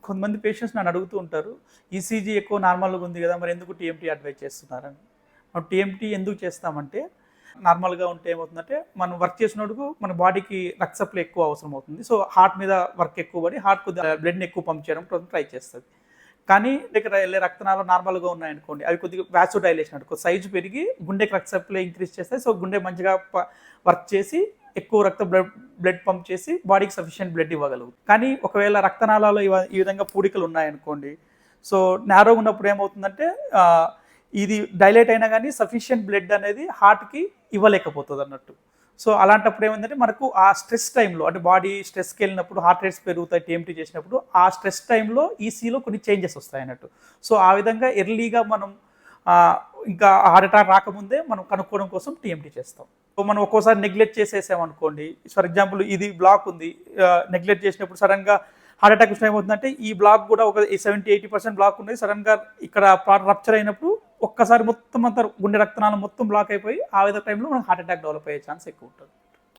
కొంతమంది పేషెంట్స్ నన్ను అడుగుతూ ఉంటారు, ఈసీజీ ఎక్కువ నార్మల్గా ఉంది కదా, మరి ఎందుకు టీఎంటీ అడ్వైజ్ చేస్తున్నారని. మనం టీఎంటీ ఎందుకు చేస్తామంటే, నార్మల్గా ఉంటే ఏమవుతుందంటే మనం వర్క్ చేసినప్పుడు మన బాడీకి రక్త సప్లై ఎక్కువ అవసరం అవుతుంది. సో హార్ట్ మీద వర్క్ ఎక్కువ పడి హార్ట్ కొద్దిగా బ్లడ్ని ఎక్కువ పంప్ చేయడం కోసం ట్రై చేస్తుంది. కానీ దగ్గర వెళ్ళే రక్తనాళాలు నార్మల్గా ఉన్నాయనుకోండి, అవి కొద్దిగా వ్యాసో డైలేషన్ అనుకో సైజు పెరిగి గుండెకి రక్త సప్లై ఇంక్రీజ్ చేస్తాయి. సో గుండె మంచిగా వర్క్ చేసి ఎక్కువ బ్లడ్ పంప్ చేసి బాడీకి సఫిషియెంట్ బ్లడ్ ఇవ్వగలవు. కానీ ఒకవేళ రక్తనాళాలు ఈ విధంగా పూడికలు ఉన్నాయనుకోండి, సో నేరోగా ఉన్నప్పుడు ఏమవుతుందంటే ఇది డైలేట్ అయినా కానీ సఫిషియెంట్ బ్లడ్ అనేది హార్ట్కి ఇవ్వలేకపోతుంది అన్నట్టు. సో అలాంటప్పుడు ఏమైందంటే మనకు ఆ స్ట్రెస్ టైంలో, అంటే బాడీ స్ట్రెస్కి వెళ్ళినప్పుడు హార్ట్ రేట్స్ పెరుగుతాయి టీఎంటీ చేసినప్పుడు, ఆ స్ట్రెస్ టైంలో ఈసీలో కొన్ని చేంజెస్ వస్తాయి అన్నట్టు. సో ఆ విధంగా ఎర్లీగా మనం ఇంకా హార్ట్ అటాక్ రాకముందే మనం కనుక్కోవడం కోసం టీఎంటీ చేస్తాం. సో మనం ఒక్కోసారి నెగ్లెక్ట్ చేసేసామనుకోండి, ఫర్ ఎగ్జాంపుల్ ఇది బ్లాక్ ఉంది, నెగ్లెక్ట్ చేసినప్పుడు సడన్గా హార్ట్ అటాక్ విషయం ఏమవుతుందంటే, ఈ బ్లాక్ కూడా ఒక 70-80% బ్లాక్ ఉన్నది, సడన్గా ఇక్కడ రప్చర్ అయినప్పుడు ఒక్కసారి మొత్తం అంతా గుండె రక్తనాళం మొత్తం బ్లాక్ అయిపోయి ఆ విధంగా టైంలో మనకు హార్ట్ అటాక్ డెవలప్ అయ్యే ఛాన్స్ ఎక్కువ ఉంటుంది.